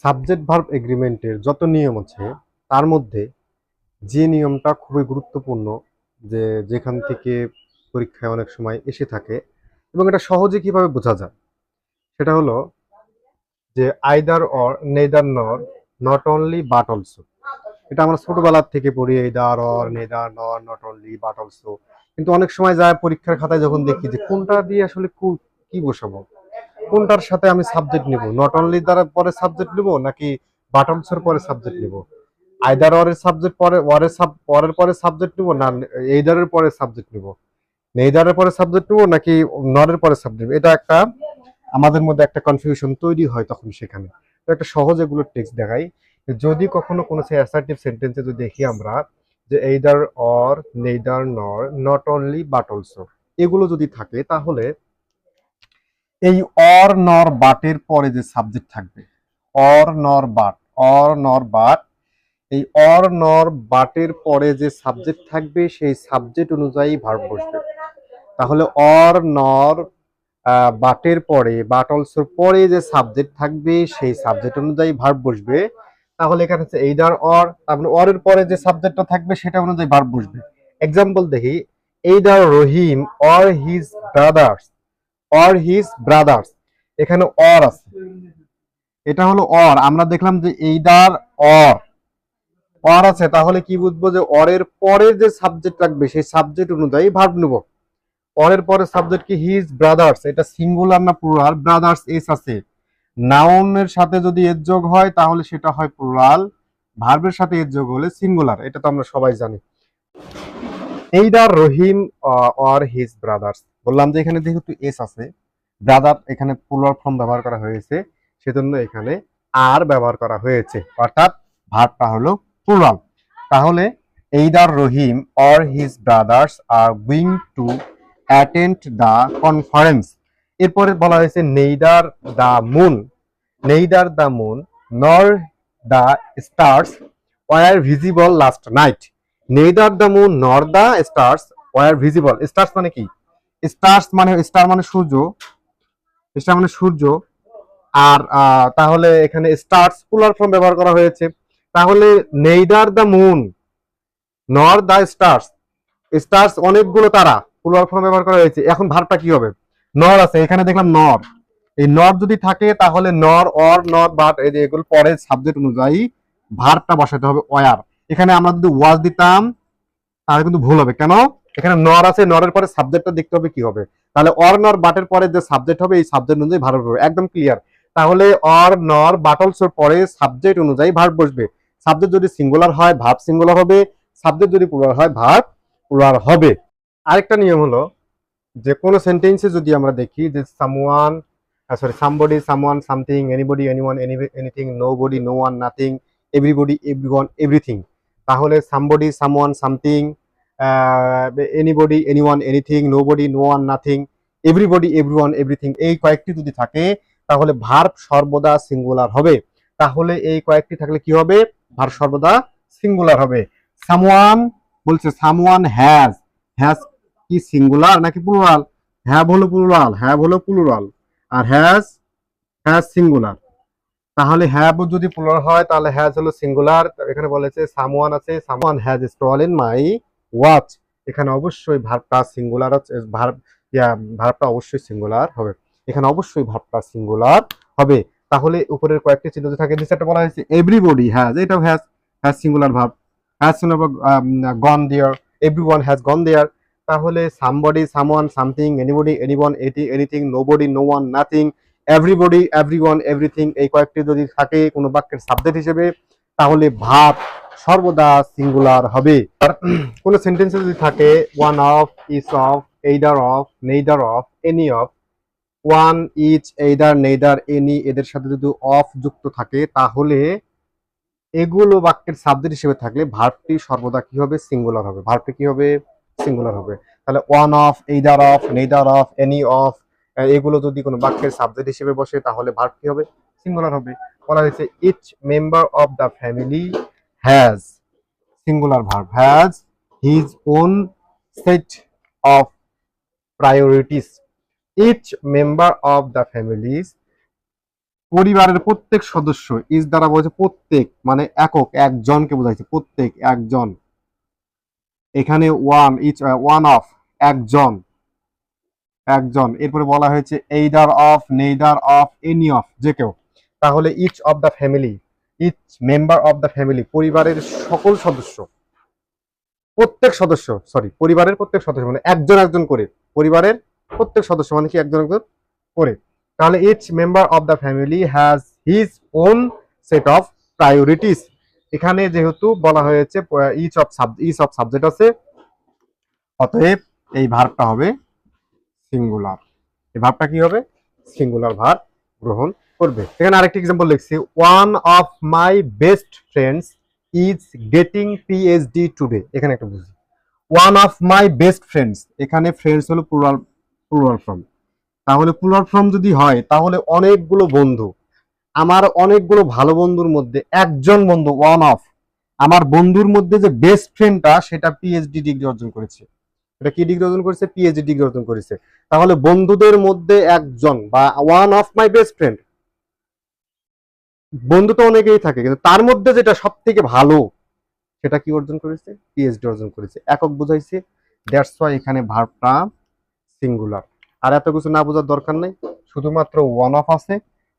Subject verb এগ্রিমেন্টের যত নিয়ম আছে তার মধ্যে যে নিয়মটা খুবই গুরুত্বপূর্ণ, যেখান থেকে পরীক্ষায় অনেক সময় এসে থাকে এবং এটা সহজে কিভাবে বোঝা যায়, সেটা হলো যে আইদার অর, নেইদার নর, নট অনলি বাট অলসো। এটা আমরা ছোটবেলার থেকে পড়ি, এইদার অর, নেইদার নর, নট অনলি বাট অলসো। কিন্তু অনেক সময় যায় পরীক্ষার খাতায় যখন দেখি যে কোনটা দিয়ে আসলে কি বসাবো, কোনটার সাথে আমি সাবজেক্ট নিব, নট অনলি দ্বারা পরে সাবজেক্ট নিব নাকি বাট অলসোর পরে সাবজেক্ট নিব, আইদার অরের সাবজেক্ট পরে পরের পরে সাবজেক্ট নিব না এইদারের পরে সাবজেক্ট নিব, নেইদারের পরে সাবজেক্ট নিব নাকি নরের পরে সাবজেক্ট। এটা একটা আমাদের মধ্যে একটা কনফিউশন তৈরি হয় তখন সেখানে। তো একটা সহজ এগুলো টেক্সট দেখাই। যদি কখনো কোনো অ্যাসার্টিভ সেন্টেন্সে যদি দেখি আমরা যে এইদার অর, নেইদার নর, নট অনলি বাট অলসো, এগুলো যদি থাকে তাহলে এই অর নর বাটের পরে যে সাবজেক্ট থাকবে, অর নর বাট, অর নর বাট, এই অর নর বাটের পরে যে সাবজেক্ট থাকবে সেই সাবজেক্ট অনুযায়ী ভার্ব বসবে। তাহলে অর নর বাটের পরে, বাট অলসোর পরে যে সাবজেক্ট থাকবে সেই সাবজেক্ট অনুযায়ী ভার্ব বসবে। তাহলে এখানে হচ্ছে এইদার অর, তারপরে অরের পরে যে সাবজেক্টটা থাকবে সেটা অনুযায়ী ভার্ব বসবে। এক্সাম্পল দেখি, either Rahim or his brothers, or his brothers, এখানে অর আছে, এটা হলো অর। আমরা দেখলাম যে এইদার অর, অর আছে, তাহলে কি বুঝবো যে অরের পরে যে সাবজেক্ট রাখবে সেই সাবজেক্ট অনুযায়ী ভার্ব নেব। অরের পরে সাবজেক্ট কি হিজ ব্রাদার্স, এটা সিঙ্গুলার না প্লুরাল, ব্রাদার্স এস আছে, নাউনের সাথে যদি এর যোগ হয় তাহলে সেটা হয় প্লুরাল, ভার্বের সাথে এর যোগ হলে সিঙ্গুলার, এটা তো আমরা সবাই জানি। Either Rahim or his brothers, বললাম যে এখানে যেহেতু এস আছে, ব্রাদার এখানে প্লুরাল ফর্ম ব্যবহার করা হয়েছে, সেজন্য এখানে আর ব্যবহার করা হয়েছে, অর্থাৎ ভার্বটা হলো প্লুরাল। তাহলে either Rahim or his brothers are going to attend the conference. এরপরে বলা হয়েছে neither the moon, neither the moon নর the stars war visible last night. Neither the moon নর the stars war visible, stars মানে কি, stars মানে star মানে সূর্য, star মানে সূর্য, আর তাহলে এখানে স্টার্স প্লুরাল ফর্ম ব্যবহার করা হয়েছে। তাহলে নেইদার দ্য মুন নর দ্য স্টার্স, স্টার্স অনেকগুলো তারা, প্লুরাল ফর্ম ব্যবহার করা হয়েছে। এখন ভার্বটা কি হবে, নর আছে, এখানে দেখলাম নর, এই নর যদি থাকে তাহলে নর অর নট বাট এই যে এগুলো পরে সাবজেক্ট অনুযায়ী ভার্বটা বসাতে হবে ওয়ার। এখানে আমরা যদি ওয়াজ দিতাম তাহলে কিন্তু ভুল হবে, কেন, এখানে নর আছে, নরের পরে সাবজেক্টটা দেখতে হবে কি হবে, তাহলে অর নর বাটের পরে যে সাবজেক্ট হবে এই সাবজেক্ট অনুযায়ী ভার্ব হবে, একদম ক্লিয়ার। তাহলে অর নর বাট অলসোর পরে সাবজেক্ট অনুযায়ী ভার্ব বসবে। সাবজেক্ট যদি সিঙ্গুলার হয় ভার্ব সিঙ্গুলার হবে, সাবজেক্ট যদি প্লুরাল হয় ভার্ব প্লুরাল হবে। আরেকটা নিয়ম হলো যে কোনো সেন্টেন্সে যদি আমরা দেখি যে someone, sorry, somebody, someone, something, anybody, anyone, anything, nobody, no one, nothing, everybody, everyone, everything, তাহলে somebody, someone, something, anybody, anyone, anything, nobody, no one, nothing, everybody, everyone, everything, এই কয়েকটি যদি থাকে তাহলে ভার্ব সর্বদা সিঙ্গুলার হবে। তাহলে এই কয়েকটি থাকলে কি হবে, ভার্ব সর্বদা সিঙ্গুলার হবে। সামওয়ান বলছে সামওয়ান হ্যাজ, হ্যাজ কি সিঙ্গুলার নাকি প্লুরাল, হ্যাভ হলো প্লুরাল, হ্যাভ হলো প্লুরাল, আর হ্যাজ, হ্যাজ সিঙ্গুলার। তাহলে হ্যাভ যদি প্লুরাল হয় তাহলে হ্যাজ হলো সিঙ্গুলার। এখানে বলেছে সামওয়ান আছে, someone has stolen my watch, এখানে অবশ্যই ভার্বটা সিঙ্গুলার, ভার্ব ভার্বটা অবশ্যই সিঙ্গুলার হবে, এখানে অবশ্যই ভার্বটা সিঙ্গুলার হবে। তাহলে উপরের কয়েকটি চিহ্ন যে থাকে, নিচেটা বলা হয়েছে এভরিবডি হ্যাজ, এটাও has, has singular verb, has gone there, everyone has gone there. তাহলে somebody, someone, something, anybody, anyone, anything, nobody, no one, nothing, everybody, everyone, everything, এই কয়েকটি যদি থাকে কোনো বাক্যের সাবজেক্ট হিসেবে তাহলে ভার্ব সর্বদা সিঙ্গুলার হবে। আর কোনো সেন্টেন্সে যদি থাকে one of, each of, either of, neither of, any of, one, each, either, neither, any, এদের সাথে যদি অফ যুক্ত থাকে তাহলে এগুলো বাক্যের সাবজেক্ট হিসেবে থাকলে ভার্বটি সর্বদা কি হবে, সিঙ্গুলার হবে, ভার্বটি কি হবে, সিঙ্গুলার হবে। তাহলে one of, either of, neither of, any of, এগুলো যদি কোনো বাক্যের সাবজেক্ট হিসেবে বসে তাহলে ভার্ব কি হবে, সিঙ্গুলার হবে। বলা হয়েছে each member of the family has, singular verb, has his own set of priorities. Each member of the family's পরিবারের প্রত্যেক সদস্য, ইজ দ্বারা বলছে প্রত্যেক মানে একক, একজনকে বোঝাইছে, প্রত্যেক একজন। এখানে ওয়ান, ইচ ওয়ান অফ, একজন, একজন। এরপরে বলা হয়েছে either of, neither of, any of, যে কেউ। তাহলে each of the family, each member of the family, পরিবারের সকল সদস্য, প্রত্যেক সদস্য, সরি পরিবারের প্রত্যেক সদস্য মানে একজন একজন করে, পরিবারের প্রত্যেক সদস্য মানে কি একজন একজন করে। তাহলে each member of the family has his own set of priorities. এখানে যেহেতু বলা হয়েছে ইচ অফ সাবজেক্ট আছে, অতএব এই ভার্বটা হবে সিঙ্গুলার। এই ভার্বটা কি হবে? সিঙ্গুলার ভার্ব গ্রহণ করবে। এখানে আরেকটি এক্সাম্পল লিখছি, one of my best friends is getting PhD today. এখানে একটা বুঝি, one of my best friends, এখানে ফ্রেন্ডস হলো প্লুরাল, প্লুরাল ফর্ম। তাহলে প্লুরাল ফর্ম যদি হয় তাহলে অনেকগুলো বন্ধু, আমার অনেকগুলো ভালো বন্ধুর মধ্যে একজন বন্ধু, ওয়ান অফ, আমার বন্ধুর মধ্যে যে বেস্ট ফ্রেন্ডটা সেটা পিএইচডি ডিগ্রি অর্জন করেছে। এটা কি ডিগ্রি অর্জন করেছে? পিএইচডি ডিগ্রি অর্জন করেছে। তাহলে বন্ধুদের মধ্যে একজন বা one of my best friend, বন্ধু তো অনেকেই থাকে কিন্তু তার মধ্যে যেটা সব থেকে ভালো সেটা কি অর্জন করেছে? পিএইচডি অর্জন করেছে। একক বুঝাইছে, দ্যাটস ওয়াই এখানে ভার্বটা সিঙ্গুলার। আর এত কিছু না বোঝার দরকার নেই, শুধুমাত্র ওয়ান অফ আছে।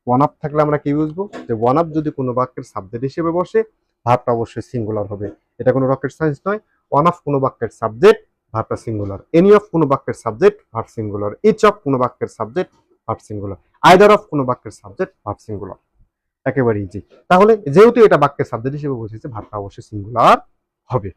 ওয়ান অফ থাকলে আমরা কি বুঝবো? যে ওয়ান অফ যদি কোনো বাক্যের সাবজেক্ট হিসেবে বসে, ভার্বটা অবশ্যই সিঙ্গুলার হবে। এটা কোনো রকেট সায়েন্স নয়। ওয়ান অফ কোনো বাক্যের সাবজেক্ট, ভার্বটা সিঙ্গুলার। এনি অফ কোনো বাক্যের subject, verb singular. Each of কোনো বাক্যের subject, verb singular. Either of কোনো বাক্যের সাবজেক্ট, ভার্ব সিঙ্গুলার। একেবারে ইজি। তাহলে যেহেতু এটা বাক্যের সাবজেক্ট হিসেবে বসেছে, ভার্বটা অবশ্যই সিঙ্গুলার হবে।